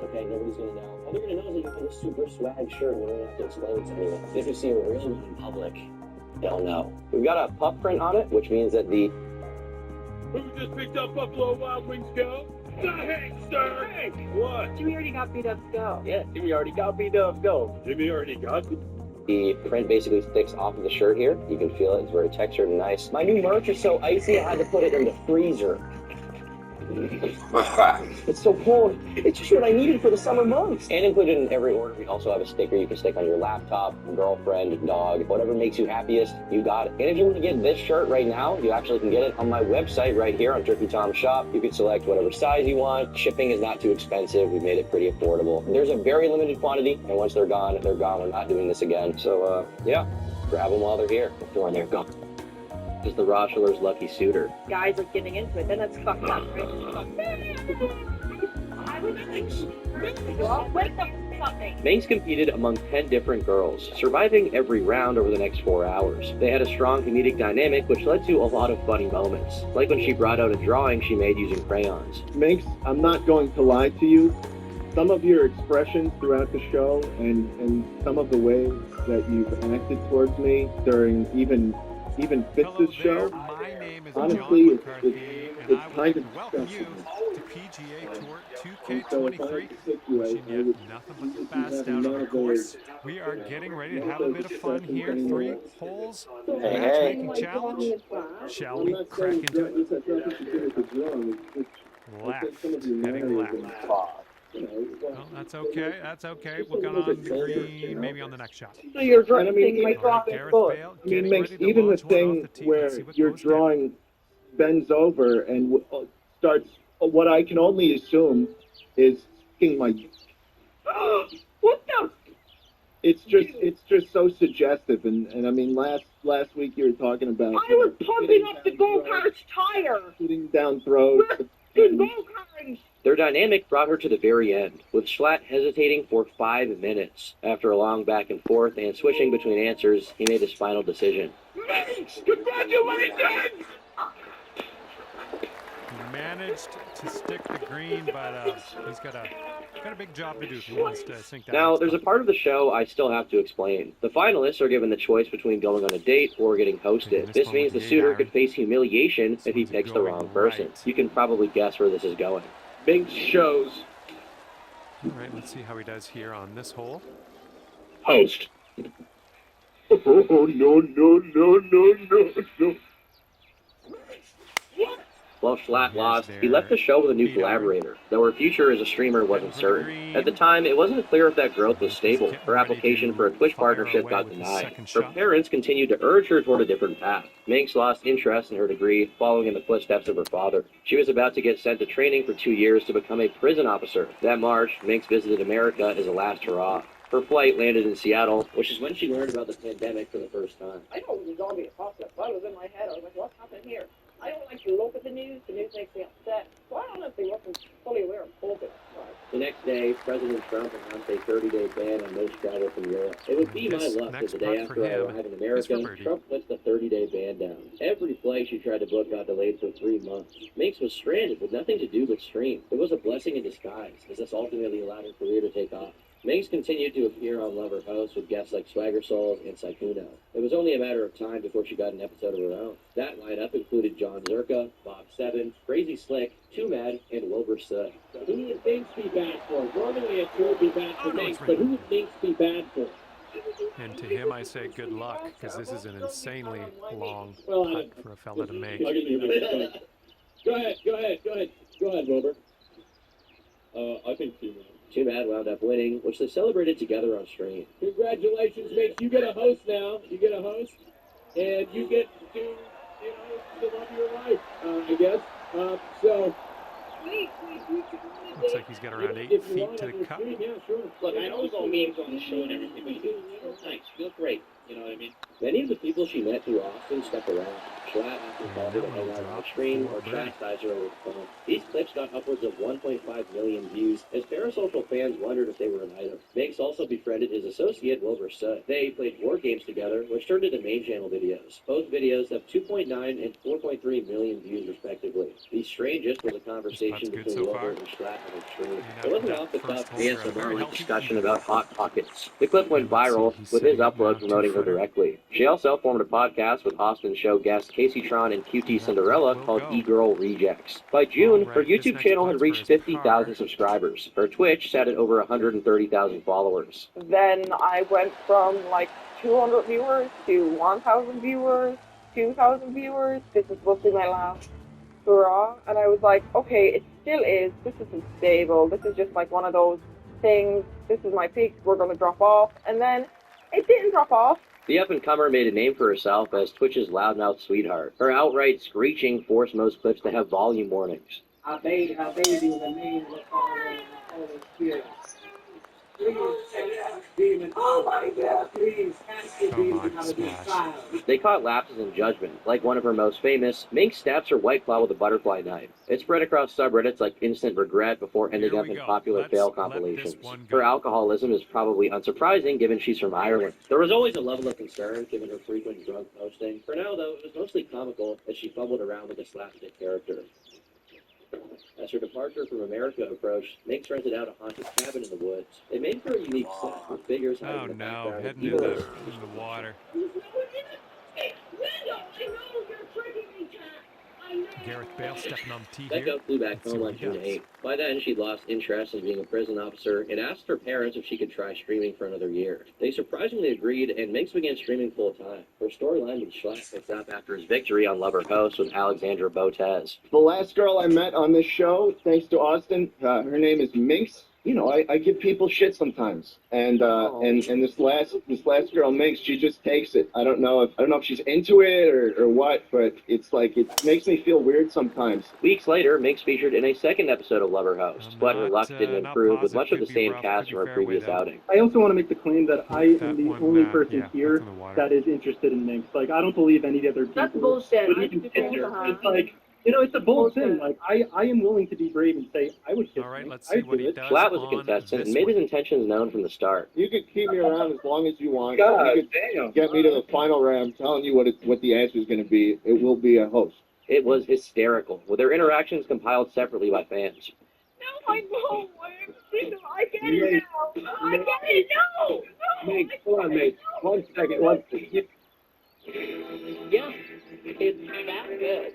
okay? Nobody's gonna know. All they're gonna know is that you have a super swag shirt and you don't have to explain it to anyone. If you see a real one in public, they'll know. We've got a puff print on it, which means that the... Who just picked up Buffalo Wild Wings go? The Hankster! Hank! What? Jimmy already got B-Dubs go. Yeah, Jimmy already got B-Dubs go. Jimmy already got it. The print basically sticks off of the shirt here. You can feel it. It's very textured and nice. My new merch is so icy, I had to put it in the freezer. It's so cold. It's just what I needed for the summer months. And included in every order, we also have a sticker you can stick on your laptop, girlfriend, dog, whatever makes you happiest, you got it. And if you want to get this shirt right now, you actually can get it on my website right here on Turkey Tom Shop. You can select whatever size you want. Shipping is not too expensive. We've made it pretty affordable. There's a very limited quantity, and once they're gone, they're gone. We're not doing this again. So, yeah, grab them while they're here before they're gone. Is the Rochler's lucky suitor. Guys are getting into it, then that's fucked up, right? Manx competed among 10 different girls, surviving every round over the next 4 hours. They had a strong comedic dynamic, which led to a lot of funny moments, like when she brought out a drawing she made using crayons. Manx, I'm not going to lie to you. Some of your expressions throughout the show and some of the ways that you've acted towards me during even Fitz's show, honestly, it's kind of disgusting. To PGA Tour 2K23, wishing you nothing but the best out of the course. We are getting ready to have a bit of fun here. 3 holes, matchmaking challenge. Shall we crack into it? Left, heading left. Well, that's okay. That's okay. We'll go on green, maybe on the next shot. So you're drawing, I mean, Manx, even the thing where your drawing bends over and starts, what I can only assume is sticking my... What the? It's just so suggestive, and I mean, last week you were talking about... I was pumping up the go-kart's tire! Shooting down throats. Go-karts! Their dynamic brought her to the very end, with Schlatt hesitating for 5 minutes. After a long back and forth and switching between answers, he made his final decision. Manx! Congratulations! He managed to stick the green, but he's got a big job to do if he wants to sink that. Now, there's a part of the show I still have to explain. The finalists are given the choice between going on a date or getting hosted. This means the suitor could face humiliation if he picks the wrong person. You can probably guess where this is going. Big shows. All right, let's see how he does here on this hole. Host. Oh, no. While Schlatt lost, he left the show with a new collaborator, though her future as a streamer wasn't certain. At the time, it wasn't clear if that growth was stable. Her application for a Twitch partnership got denied. Her parents continued to urge her toward a different path. Manx lost interest in her degree, following in the footsteps of her father. She was about to get sent to training for 2 years to become a prison officer. That March, Manx visited America as a last hurrah. Her flight landed in Seattle, which is when she learned about the pandemic for the first time. I know it was all the apocalypse. I was in my head. I was like, what's happening here? I don't like to look at the news. The news makes me upset. So I don't know if they wasn't fully aware of COVID. The next day, President Trump announced a 30-day ban on most travel from Europe. It would be my luck that the day after I arrived in America, Trump lets the 30-day ban down. Every flight she tried to book got delayed for 3 months. Manx was stranded with nothing to do but stream. It was a blessing in disguise, as this ultimately allowed her career to take off. Manx continued to appear on Lover House with guests like Swagger Souls and Saikuno. It was only a matter of time before she got an episode of her own. That lineup included John Zerka, Bob Seven, Crazy Slick, Too Mad, and Wilbur Soot. Who would Manx be bad for? Normally a tour would be bad for Manx, but who would Manx be bad for? And to him, I say good luck, because this is an insanely long putt for a fella to make. Go ahead, Wilbur. I think Too Mad. Too Mad wound up winning, which they celebrated together on stream. Congratulations, Manx. You get a host now. You get a host. And you get to, the love of your life, I guess. So... Looks like he's got around 8 feet to the cup. Yeah, sure. Look, I know it's all memes on the show and everything, but you feel nice. You look great. You know what I mean? Many of the people she met through Austin stuck around. Schlatt often called her to hang out on stream or chastise her over the phone. These clips got upwards of 1.5 million views, as parasocial fans wondered if they were an item. Banks also befriended his associate Wilbur Soot. They played war games together, which turned into main channel videos. Both videos have 2.9 and 4.3 million views respectively. The strangest was a conversation between Wilbur and Schlatt on a stream. It wasn't off the cuff ASMR discussion about Hot Pockets. The clip went viral, with his upload promoting her directly. She also formed a podcast with Austin show guests Casey Tron and QT Cinderella called E-Girl Rejects. By June, her YouTube channel had reached 50,000 subscribers. Her Twitch sat at over 130,000 followers. Then I went from like 200 viewers to 1,000 viewers, 2,000 viewers. This is supposed to be my last hurrah. And I was like, okay, it still is. This isn't stable. This is just like one of those things. This is my peak. We're going to drop off. And then it didn't drop off. The up-and-comer made a name for herself as Twitch's loudmouth sweetheart. Her outright screeching forced most clips to have volume warnings. Our baby in the name of the Father and the Holy Spirit. Please, oh my God, please, They caught lapses in judgment. Like one of her most famous, Mink stabs her White Claw with a butterfly knife. It spread across subreddits like Instant Regret before ending up in popular fail compilations. Her alcoholism is probably unsurprising given she's from Ireland. There was always a level of concern given her frequent drug posting. For now, though, it was mostly comical as she fumbled around with a slapstick character. As her departure from America approached, Minx rented out a haunted cabin in the woods. They made for a unique set with figures hiding in the background. Heading into the water. Gareth Bale stepping on the tee here. Becca flew back home on June 8th. By then, she'd lost interest in being a prison officer and asked her parents if she could try streaming for another year. They surprisingly agreed, and Minx began streaming full-time. Her storyline with Schlatt picked up after his victory on Lover Host with Alexandra Botez. The last girl I met on this show, thanks to Austin, her name is Minx. You know, I give people shit sometimes, and this last girl Minx, she just takes it. I don't know if she's into it or what, but it's like it makes me feel weird sometimes. Weeks later, Minx featured in a second episode of Lover Host, but her luck didn't improve with much of the same cast from her previous outing. I also want to make the claim that I am the only person here that is interested in Minx. Like, I don't believe any other people. That's bullshit. Would even consider. It's like, you know, it's a bold thing. Like, I am willing to be brave and say I would kiss. All right, Minx. let's see what he does. Schlatt was a contestant and made his intentions known from the start. You can keep me around as long as you want. God you damn. Get me to the final round. I'm telling you what the answer is going to be. It will be a host. It was hysterical, with their interactions compiled separately by fans. No, I know. I get it now. I get it. No. Mate, hold on, mate. 1 second. 1 second. Yeah, it's that good.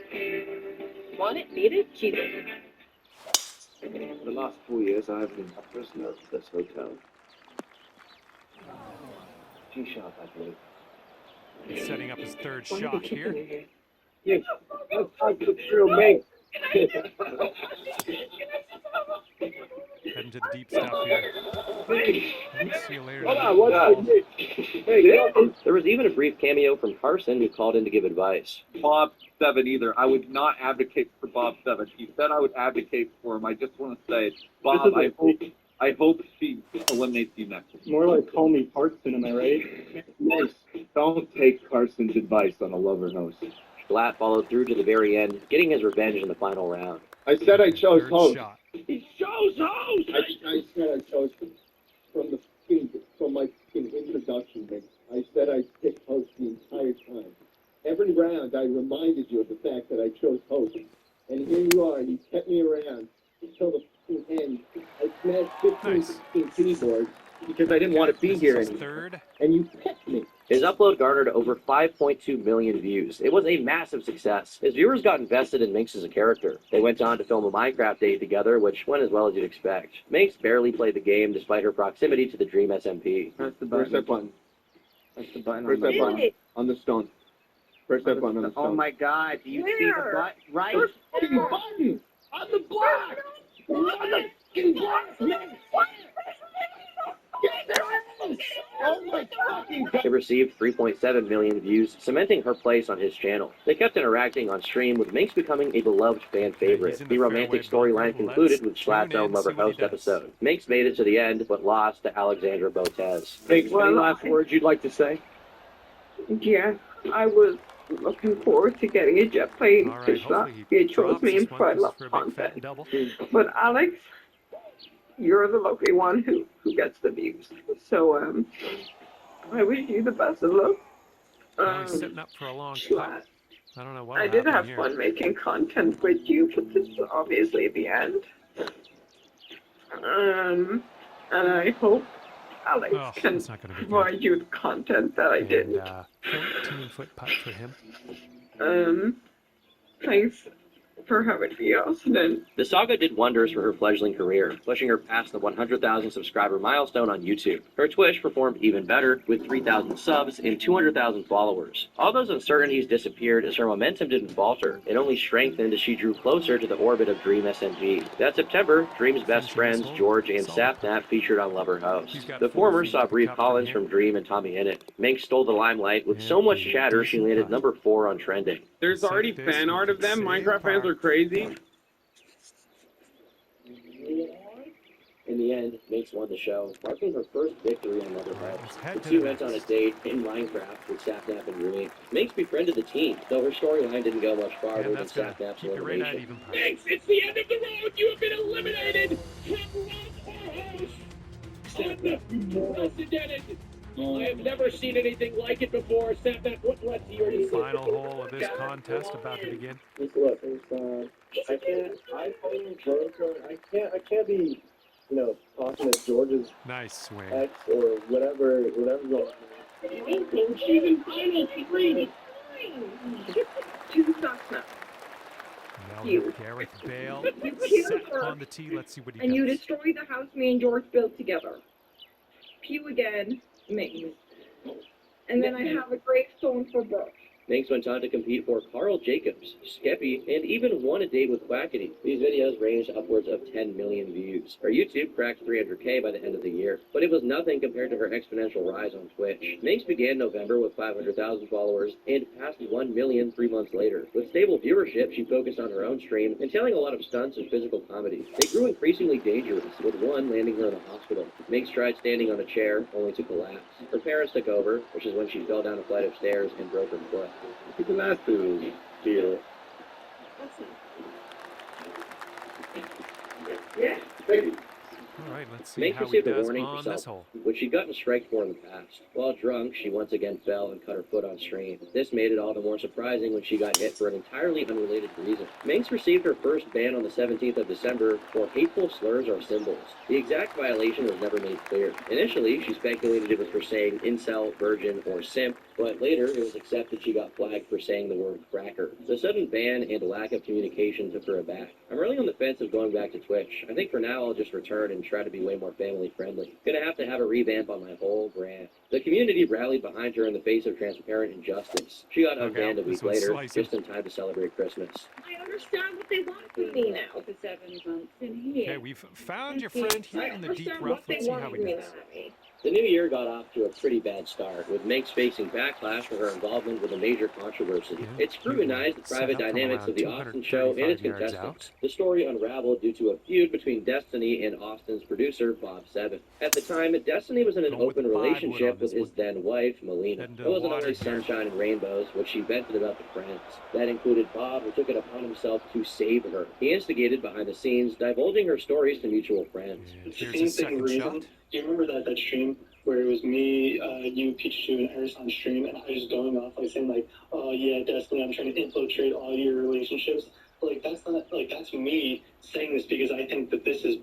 Want it, need it, cheat it. For the last 4 years, I have been a prisoner of this hotel. G-sharp, I believe. He's setting up his third shot here. Yes, that's not the true, mate. Heading to the deep stuff here. See you later. Hold on, what's There was even a brief cameo from Carson who called in to give advice. Bob Seven either. I would not advocate for Bob Seven. He said I would advocate for him. I just want to say, Bob, I hope she eliminates you next. More like call me Parkson, am I right? Minx, don't take Carson's advice on a Lover Host. Schlatt followed through to the very end, getting his revenge in the final round. I said I chose Third host. shot. He chose host! I said I chose from my introduction, Minx. I said I picked host the entire time. Every round, I reminded you of the fact that I chose host. And here you are, you kept me around until the end. I smashed 16 keyboards because I didn't want to be here anymore. Third. And you picked me. His upload garnered over 5.2 million views. It was a massive success. His viewers got invested in Minx as a character. They went on to film a Minecraft date together, which went as well as you'd expect. Minx barely played the game despite her proximity to the Dream SMP. Press the Where's that button. button? Press the button Where's on the that button? On the stone. Press that button on the stone. Oh my God! Do you see the button? Right? Fucking button! On the block! On the fucking block! Yes, there is! Oh my fucking God! It received 3.7 million views, cementing her place on his channel. They kept interacting on stream, with Minx becoming a beloved fan favorite. The romantic storyline concluded with Schlatt's own Lover Host episode. Minx made it to the end, but lost to Alexandra Botez. Minx, any last words you'd like to say? Yeah, I was looking forward to getting a jet plane All right, to shop. hopefully It he chose drops me this and one provide because lots for a of big fat content. double. But Alex, you're the lucky one who gets the views. So I wish you the best of luck. Now he's setting up for a long putt. I don't know what'll I did happen have here. fun making content with you, but this is obviously the end. And I hope Alex can That's not going to be provide good. you the content that I didn't. 14-foot putt for him. Thanks for having me, Austin. The saga did wonders for her fledgling career, pushing her past the 100,000 subscriber milestone on YouTube. Her Twitch performed even better, with 3,000 subs and 200,000 followers. All those uncertainties disappeared as her momentum didn't falter. It only strengthened as she drew closer to the orbit of Dream SMG. That September, Dream's best friends, George and Sapnap, featured on Lover House. The former saw Bree Collins from Dream and Tommy Innit. Minx stole the limelight. With so much chatter, she landed number 4 on trending. There's already fan art of them. Minecraft fans are crazy. In the end, Minx won the show, marking her first victory on Lover House. The two went on a date in Minecraft with Sapnap and Rui. Minx befriended the team, though her storyline didn't go much farther than Sapnap's elimination. Minx, it's the end of the road. You have been eliminated. Unprecedented. I have never seen anything like it before. Sapnap, what's your Final hole of this contest about to begin. Look, I can't be, talking to George's nice swing ex or whatever's going on. She's in final three. To Sapnap. You. Gareth Bale set on the tee. Let's see what he does. And you destroy the house me and George built together. Pew again, Minx. And then I have a gravestone for Brooke. Minx went on to compete for Carl Jacobs, Skeppy, and even won a date with Quackity. These videos ranged upwards of 10 million views. Her YouTube cracked 300K by the end of the year, but it was nothing compared to her exponential rise on Twitch. Minx began November with 500,000 followers and passed 1 million 3 months later. With stable viewership, she focused on her own stream and telling a lot of stunts and physical comedy. They grew increasingly dangerous, with one landing her in the hospital. Minx tried standing on a chair, only to collapse. Her parents took over, which is when she fell down a flight of stairs and broke her foot. It's a nice to deal. Yeah. Thank you. All right, let's see Minx how he received a does warning on for this hole. which she'd gotten striked for in the past. While drunk, she once again fell and cut her foot on stream. This made it all the more surprising when she got hit for an entirely unrelated reason. Minx received her first ban on the 17th of December for hateful slurs or symbols. The exact violation was never made clear. Initially, she speculated it was for saying incel, virgin, or simp, but later it was accepted she got flagged for saying the word cracker. The sudden ban and lack of communication took her aback. I'm really on the fence of going back to Twitch. I think for now I'll just return and try to be way more family friendly. Gonna have to have a revamp on my whole brand. The community rallied behind her in the face of transparent injustice. She got unbanned a week later, just in time to celebrate Christmas. I understand what they want from me now. The 7 months in here. Okay, we've found your friend here in the deep rough. Let's see how he does. The new year got off to a pretty bad start, with Minx facing backlash for her involvement with a major controversy. It scrutinized the private dynamics of the Austin show and its contestants. The story unraveled due to a feud between Destiny and Austin's producer, Bob Seven. At the time, Destiny was in an open relationship with his then-wife, Melina. It wasn't always sunshine and rainbows, which she vented about to friends. That included Bob, who took it upon himself to save her. He instigated behind the scenes, divulging her stories to mutual friends. It's the same thing reason. Do you remember that stream where it was me, you, Pikachu, and Eris on stream, and I was just going off saying oh yeah, Destiny, I'm trying to infiltrate all your relationships. That's not that's me saying this because I think that this is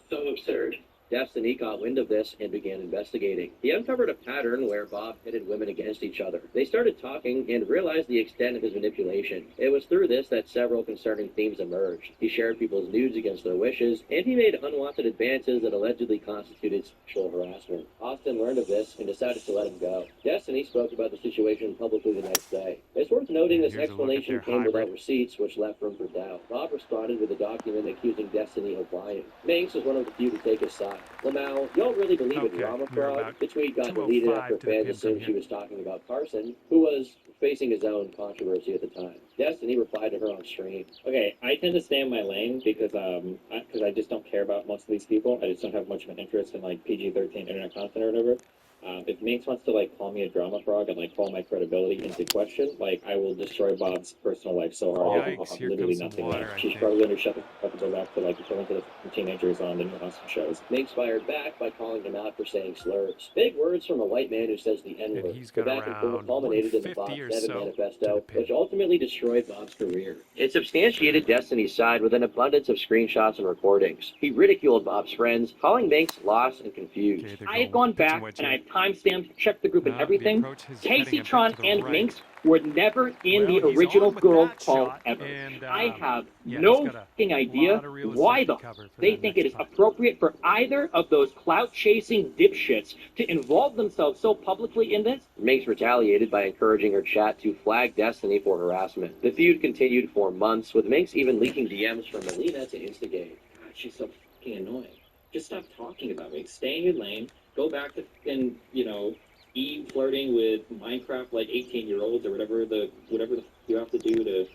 so absurd. Destiny caught wind of this and began investigating. He uncovered a pattern where Bob pitted women against each other. They started talking and realized the extent of his manipulation. It was through this that several concerning themes emerged. He shared people's nudes against their wishes, and he made unwanted advances that allegedly constituted sexual harassment. Austin learned of this and decided to let him go. Destiny spoke about the situation publicly the next day. It's worth noting this explanation came without receipts, which left room for doubt. Bob responded with a document accusing Destiny of lying. Minx was one of the few to take his side. Lamau, y'all really believe in drama fraud? The tweet got deleted after fans assumed she was talking about Carson, who was facing his own controversy at the time. Destiny replied to her on stream. Okay, I tend to stay in my lane because I just don't care about most of these people. I just don't have much of an interest in PG-13 internet content or whatever. If Minx wants to like call me a drama frog and like call my credibility into question, like I will destroy Bob's personal life so hard. Yikes, I'll here literally comes some nothing water, left. I She's think. probably going to shut the fuck up and go back to like killing to the teenagers on the New Austin shows. Minx fired back by calling him out for saying slurs. Big words from a white man who says the And N-word. he's The got back and forth around culminated in the Bob 150 or 7 so to manifesto, the pin. which ultimately destroyed Bob's career. It substantiated Destiny's side with an abundance of screenshots and recordings. He ridiculed Bob's friends, calling Minx lost and confused. Okay, they're I had going gone with the pitching back wedge and I here. had timestamped, checked the group and The everything. approach is heading Casey a bit Tron to the and right. Minx were never in Well, the he's original on with girls' that call shot, ever. and, I have yeah, no he's got a fucking idea lot of real why estate the to cover for they that think next it is putt. appropriate for either of those clout-chasing dipshits to involve themselves so publicly in this. Minx retaliated by encouraging her chat to flag Destiny for harassment. The feud continued for months, with Minx even leaking DMs from Melina to instigate. God, she's so fucking annoying. Just stop talking about me. Stay in your lane. Go back to fucking, Eve flirting with Minecraft like 18-year-olds or whatever the you have to do to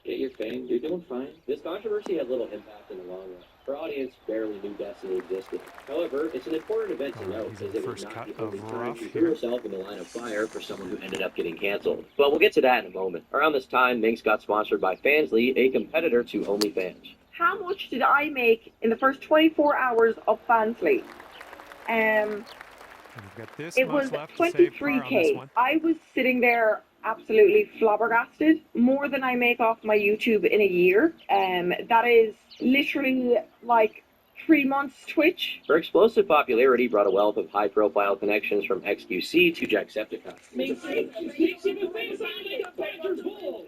get your fame. You're doing fine. This controversy had little impact in the long run. Her audience barely knew Destiny existed. However, it's an important event to note, He's in as the it was first not cut the only of time rough she threw here. herself in the line of fire for someone who ended up getting canceled. But we'll get to that in a moment. Around this time, Minx got sponsored by Fansly, a competitor to OnlyFans. How much did I make in the first 24 hours of Fansly? And we've got this It much was left to save par on this 23k. one. I was sitting there absolutely flabbergasted. More than I make off my YouTube in a year. That is literally like 3 months Twitch. Her explosive popularity brought a wealth of high-profile connections from XQC to Jacksepticeye. Makes you the face out like a Panthers ball.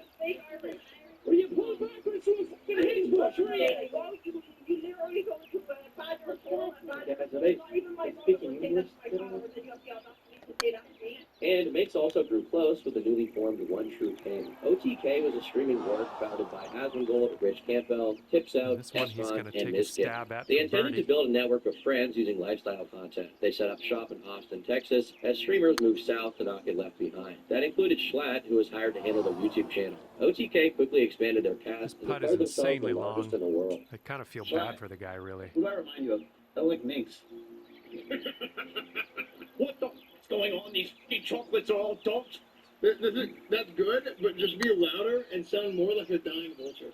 Or you pull backwards to a fucking Hanesbrook tree. You literally go to a Panthers ball And Minx also grew close with the newly formed One True King. OTK was a streaming work founded by Asmongold, Rich Campbell, Tips Out, This one he's Esmond, going to and take a Mischief. stab at They for intended to birdie. build a network of friends using lifestyle content. They set up shop in Austin, Texas, as streamers moved south to not get left behind. That included Schlatt, who was hired to handle their YouTube channel. OTK quickly expanded their This cast and putt is declared themselves the insanely largest long. in the world. I kind of feel bad for the guy, really. Who do I remind you of? I like Minx. What the fuck's going on? These chocolates are all dumped. That's good, but just be louder and sound more like a dying vulture.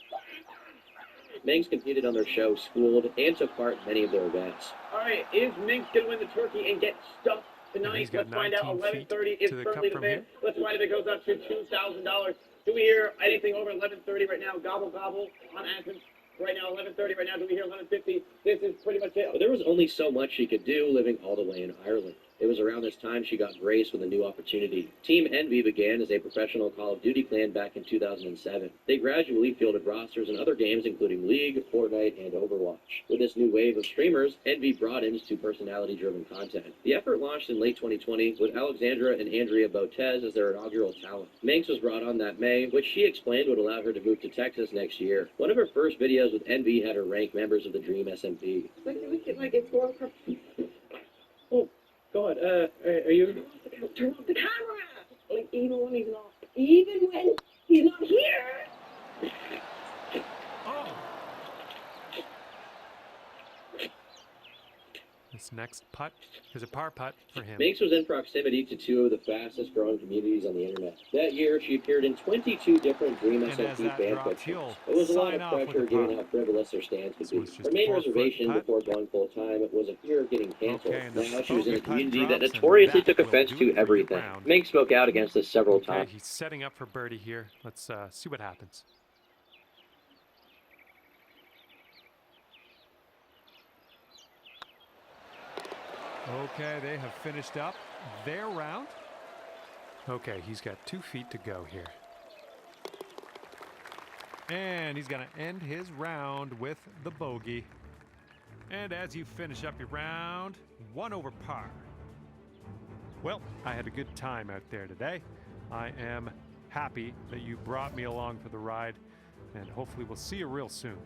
Minx competed on their show Schooled and took part in many of their events. All right, is Minx gonna win the turkey and get stuffed tonight? He's got Let's find out. 19 feet 11:30 is to the currently cup the from bid. Let's find if it goes up to $2,000. Do we hear anything over 11:30 right now? Gobble gobble on Athens. Right now, 11:30 right now. Do we hear 11:50? This is pretty much it. But there was only so much she could do living all the way in Ireland. It was around this time she got graced with a new opportunity. Team Envy began as a professional Call of Duty clan back in 2007. They gradually fielded rosters in other games including League, Fortnite, and Overwatch. With this new wave of streamers, Envy broadened to personality-driven content. The effort launched in late 2020 with Alexandra and Andrea Botez as their inaugural talent. Minx was brought on that May, which she explained would allow her to move to Texas next year. One of her first videos with Envy had her rank members of the Dream SMP. Like it's going for... God, are you? Turn off the camera! Like, even when he's not... Even when he's not here! Oh! This next putt is a par putt for him. Minx was in proximity to two of the fastest growing communities on the internet. That year, she appeared in 22 different Dream And as SMP that fan drops, pictures. he'll It was a lot sign of off with pressure a given par. how frivolous her stance could This be. was just Her a main 4-foot reservation putt. before going full time was a fear of getting canceled. Okay, and the Now she was in a bogey putt community that drops, and notoriously that took will offense do it to for your everything. round. Minx spoke out against this several Okay, times. he's setting up for birdie here. Let's see what happens. Okay, they have finished up their round. Okay, he's got 2 feet to go here. And he's going to end his round with the bogey. And as you finish up your round, 1 over par. Well, I had a good time out there today. I am happy that you brought me along for the ride, and hopefully we'll see you real soon.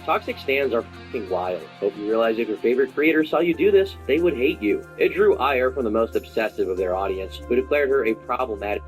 Toxic stands are fucking wild. Hope you realize if your favorite creator saw you do this, they would hate you. It drew ire from the most obsessive of their audience, who declared her a problematic.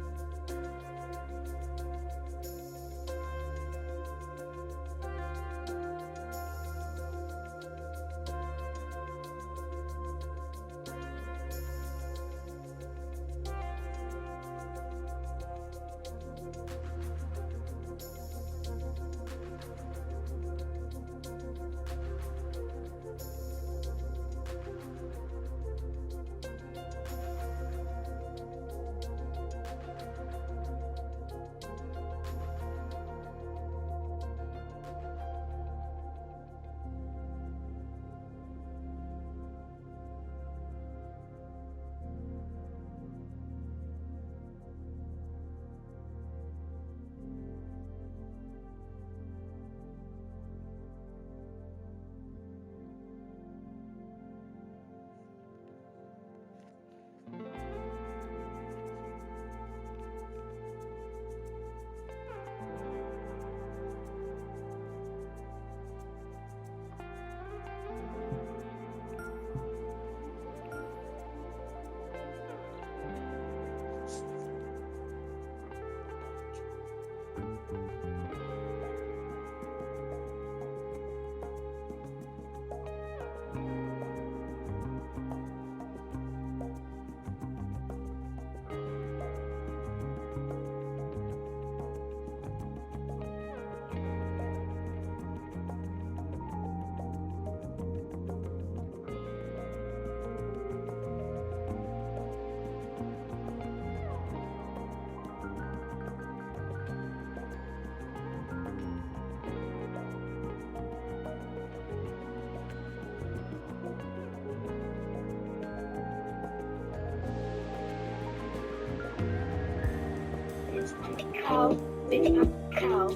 Cow, bitch, I'm a cow.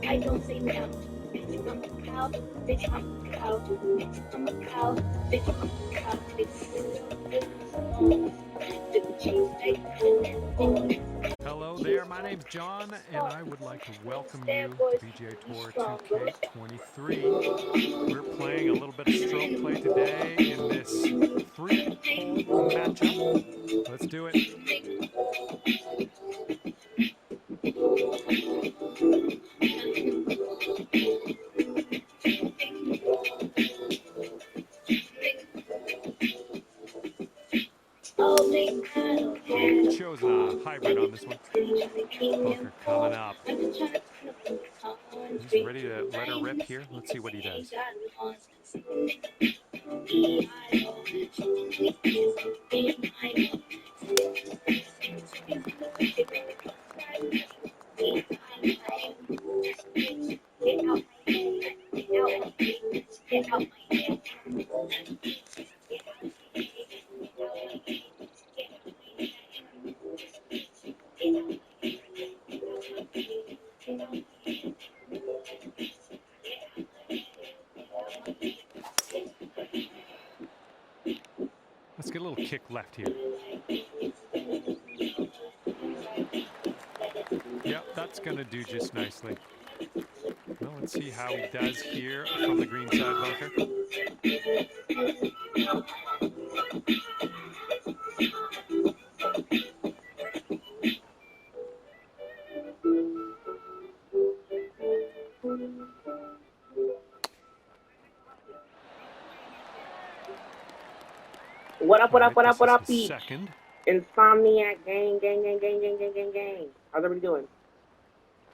I don't say no. Bitch, I'm a cow. Bitch, I'm a cow. Bitch, I'm a cow. Bitch, I'm a cow. Hello there, my name's John, and I would like to welcome you to PGA Tour 2K23. We're playing a little bit of stroke play today in this 3-hole matchup. Let's do it. Chosen a hybrid on this one. Booker coming up. He's ready to let her rip here. Let's see what he does. Let's get a little kick left here. Yep, that's going to do just nicely. Well, let's see how he does here from the green side bunker. What up, Peach? Second. Insomniac, gang. How's everybody doing?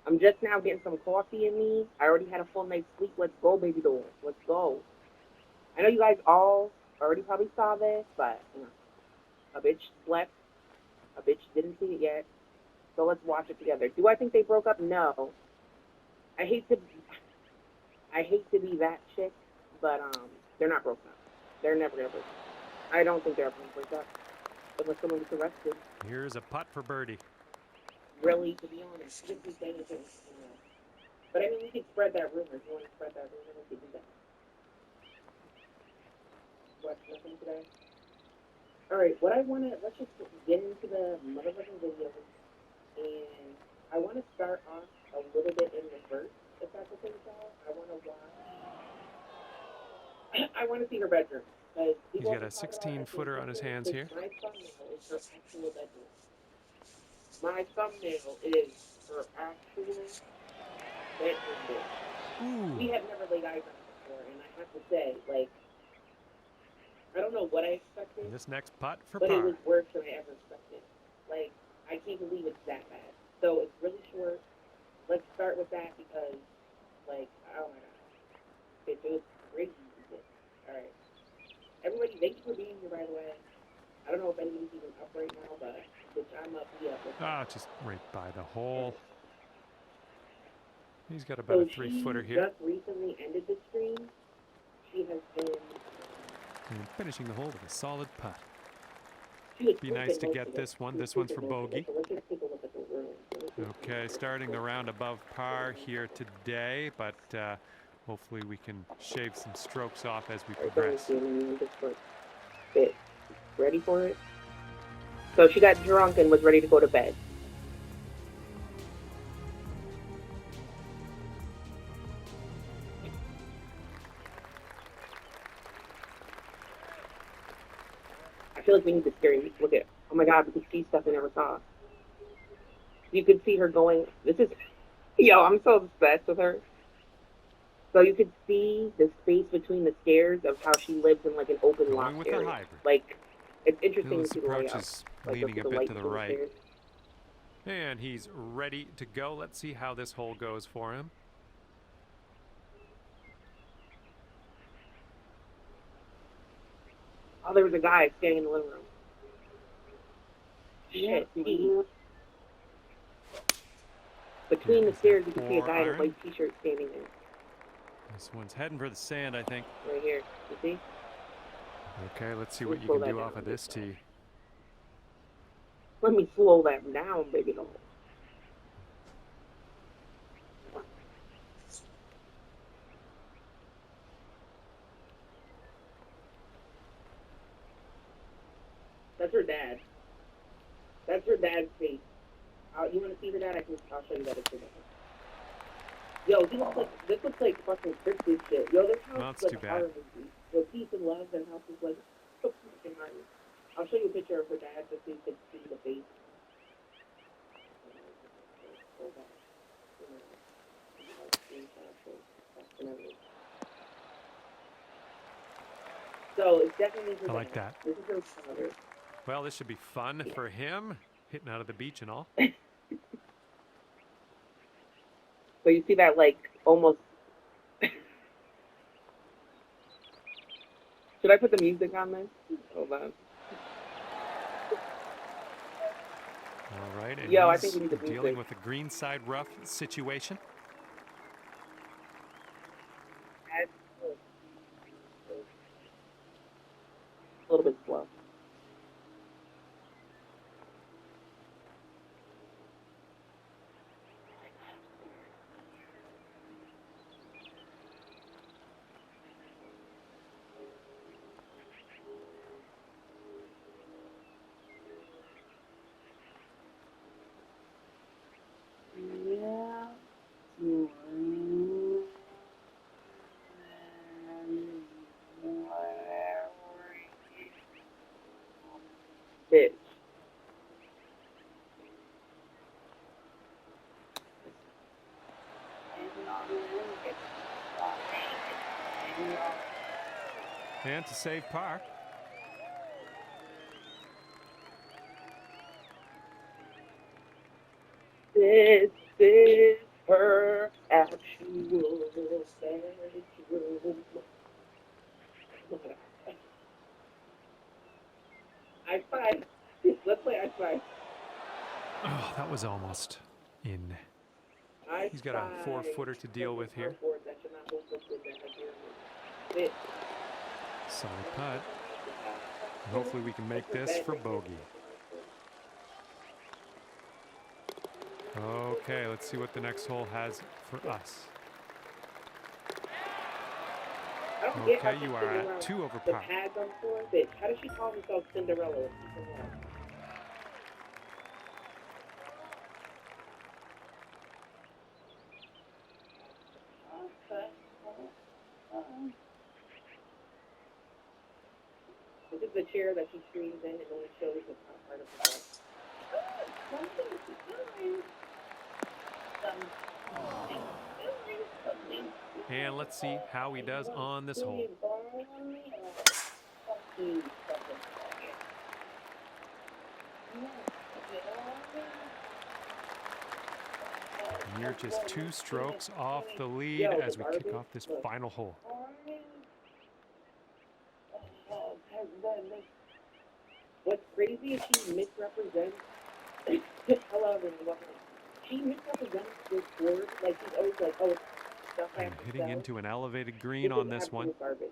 I'm just now getting some coffee in me. I already had a full night's sleep. Let's go, baby doll. Let's go. I know you guys all already probably saw this, but, you know, a bitch slept. A bitch didn't see it yet. So let's watch it together. Do I think they broke up? No. I hate to be that chick, but, they're not broken up. They're never gonna break up. I don't think they're ever going to break up unless someone gets arrested. Here's a putt for birdie. Really, to be honest, just be saying anything. But I mean, we could spread that rumor. If you want to spread that rumor, we could do that. What, nothing today? Alright, let's just get into the motherfucking video. And I want to start off a little bit in reverse, if that's okay with y'all. I want to see her bedroom. He's got a 16-footer on his hands here. My thumbnail is her actual bedroom. My thumbnail is her actual bedroom. Ooh. We have never laid eyes on it before, and I have to say, like, I don't know what I expected. And this next putt for but par. It was worse than I ever expected. Like, I can't believe it's that bad. So it's really short. Let's start with that because, like, oh my god, it was crazy. All right. Everybody, thank you for being here, by the way. I don't know if anybody's even up right now, but I'm up. Yeah. Just right by the hole. He's got about a 3-footer here. Just recently ended the stream. She has been... And finishing the hole with a solid putt. Be nice to get this one. This one's for bogey. Okay, starting the round above par here today, but hopefully we can shave some strokes off as we progress. Ready for it? So she got drunk and was ready to go to bed. I feel like we need to scary look at. Oh my god, we could see stuff I never saw. You could see her going. This is, yo, I'm so obsessed with her. So you could see the space between the stairs of how she lives in like an open lot area. Like, it's interesting to see the layout. Leaning a bit to the right. And he's ready to go. Let's see how this hole goes for him. Oh, there was a guy standing in the living room. Shit, between the stairs, you can see a guy in a white t-shirt standing there. This one's heading for the sand, I think. Right here, you see? Okay, let's see what you can do off of this tee. Let me slow that down, baby doll. That's her dad. That's her dad's face. You want to see her dad? I'll show you that. It's her dad. Yo, this looks like fucking Christmas shit. Yo, this house is like a horror movie. Yo, peace and love, and house is like so fucking nice. I'll show you a picture of her dad just so you can see the face. So it's definitely her dad. I like that. This is her father. Well, this should be fun for him, hitting out of the beach and all. So you see that, like, almost... Should I put the music on this? Hold on. All right, and I think we need the dealing music. with the greenside rough situation. A little bit slow. bitch. And to save par. This is her actual bedroom. I spy. Let's play I spy. Oh, that was almost in. He's got a 4-footer to deal with here. Solid putt. And hopefully we can make this for bogey. Okay, let's see what the next hole has for us. Okay, you are at 2 over par. How does she call herself Cinderella? This is the chair that she screams in and only shows the top part of the bed. And let's see how he does on this hole. And you're just 2 strokes off the lead as we kick off this final hole. What's crazy is she misrepresents. Hello, everyone. She misrepresents this word. Like, she's always like, oh, it's stuff I And have to hitting sell. into an elevated green on this one. Garbage.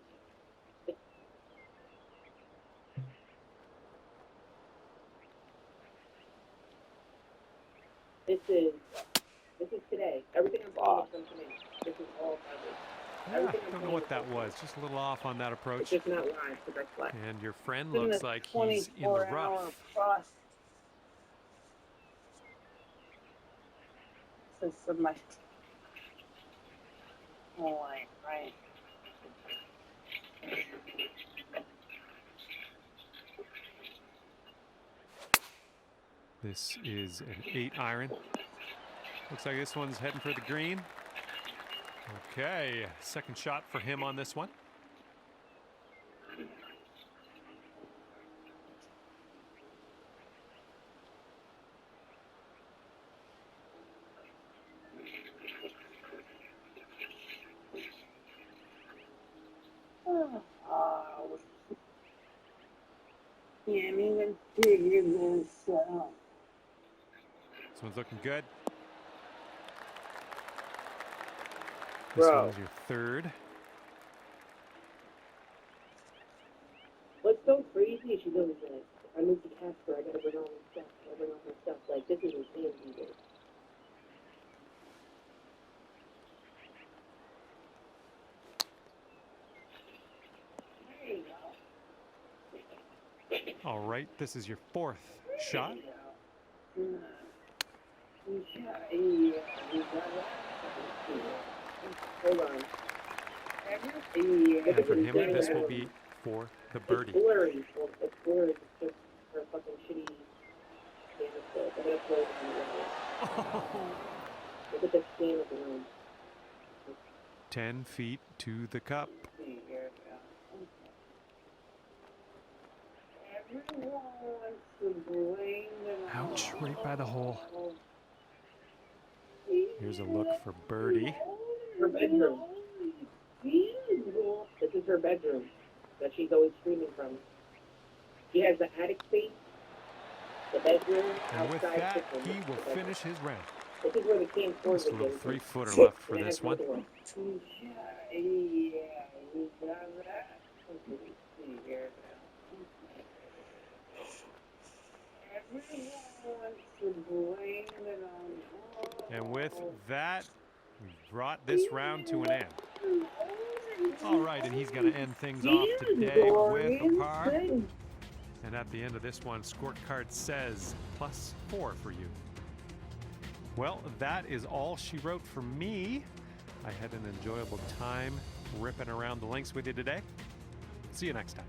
This is today. Everything I'm saying is from today. This is all garbage. Yeah, I don't know what that was. Just a little off on that approach. It's just not live because I slept. And your friend looks like he's in the rough. This is my right. This is an 8-iron. Looks like this one's heading for the green. Okay, second shot for him on this one. Can't even figure this out. This one's looking good. This one's your 3rd. What's so crazy is she goes like, I moved to Casper, I gotta bring all my stuff, Like, this is insane, dude. There you go. All right, this is your 4th shot. Hold on. And for him, this will be for the birdie. It's blurry. It's blurry. It's just her fucking shitty camera skills. I'm gonna play it on the road. Look at the scan of the room. 10 feet to the cup. Ouch, right by the hole. Here's a look for birdie. Her bedroom. This is her bedroom that she's always screaming from. She has the attic space, the bedroom, And with outside that, kitchen. he will finish his round. This is where the can scores Just a little again. 3-footer left for this one. And with that, we brought this round to an end. All right, and he's going to end things off today with a par. And at the end of this one, scorecard says +4 for you. Well, that is all she wrote for me. I had an enjoyable time ripping around the links with you today. See you next time.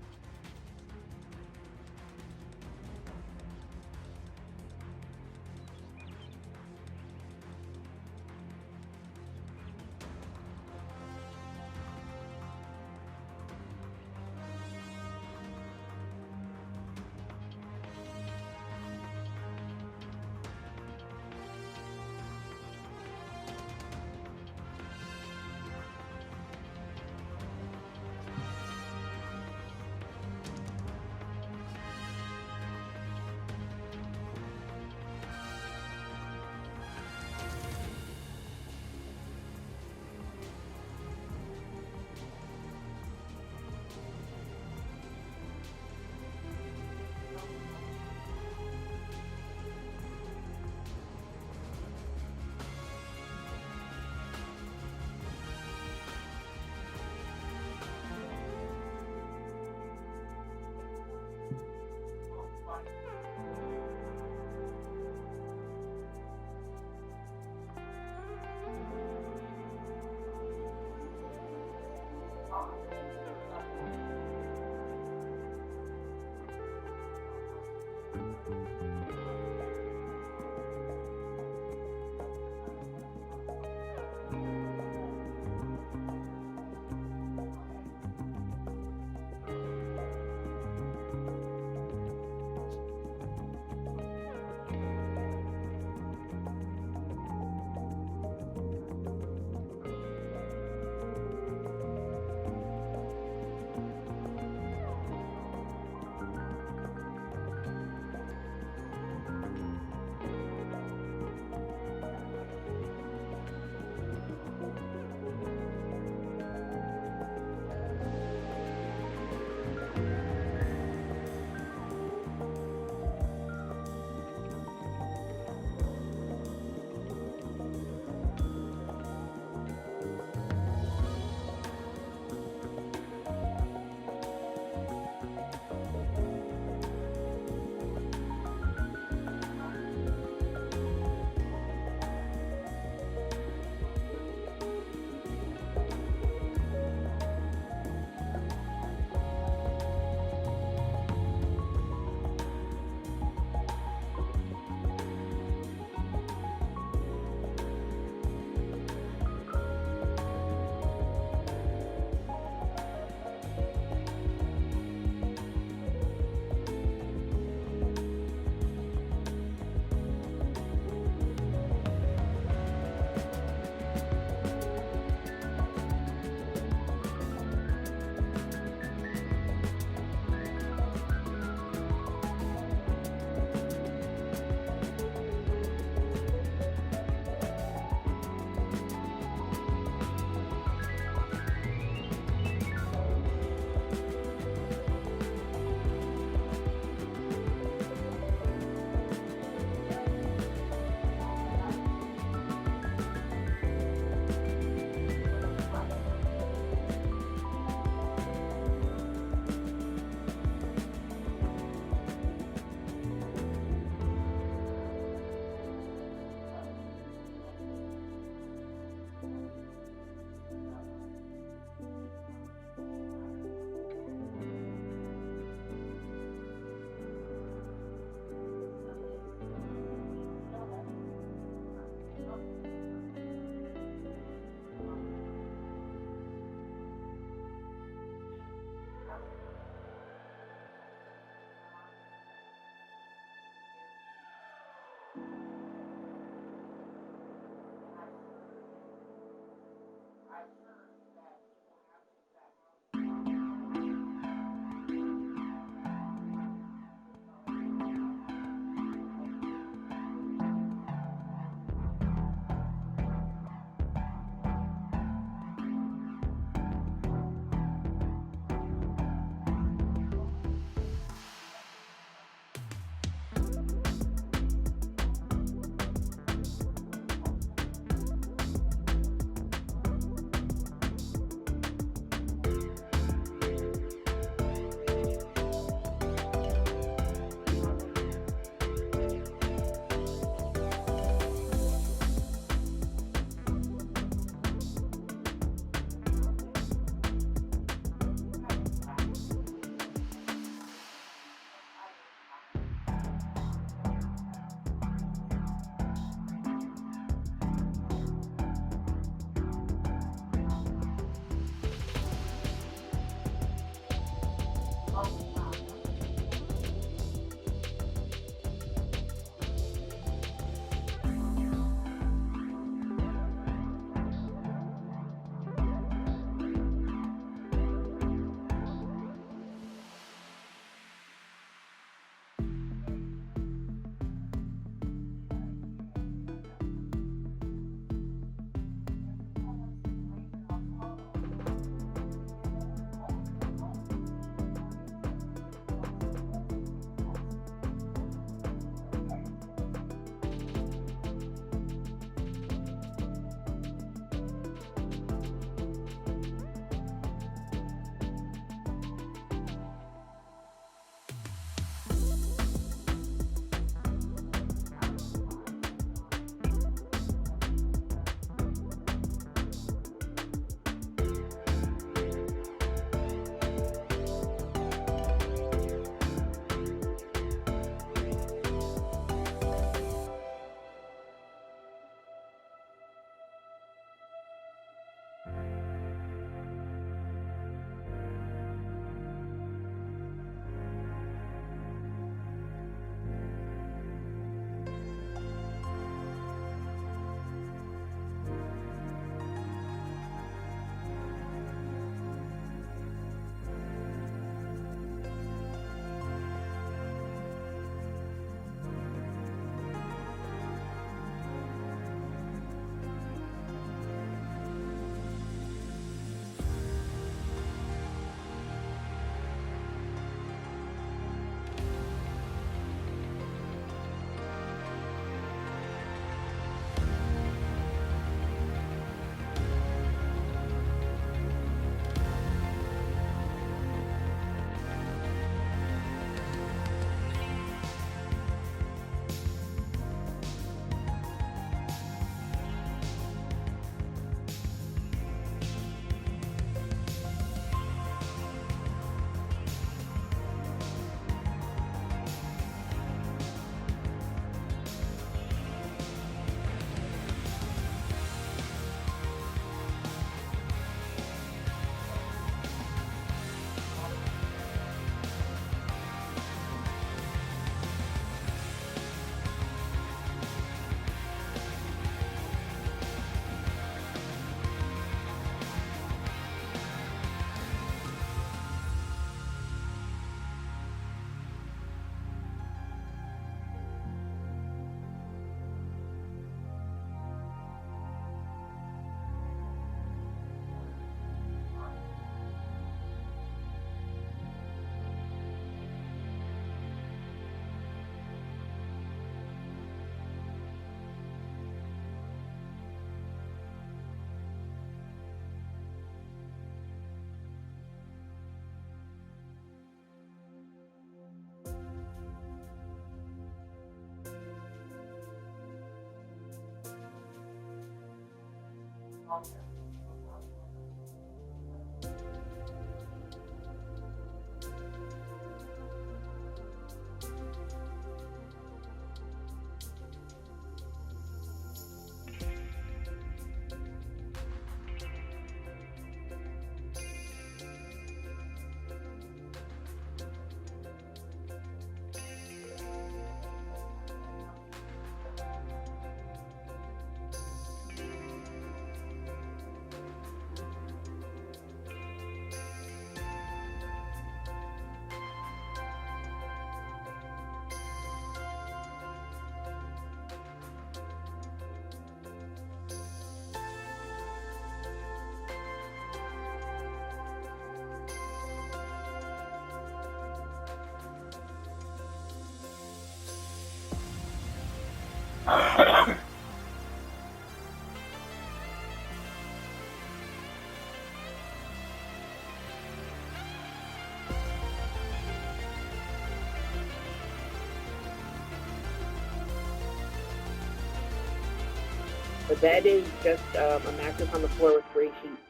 The bed is just a mattress on the floor with 3 sheets.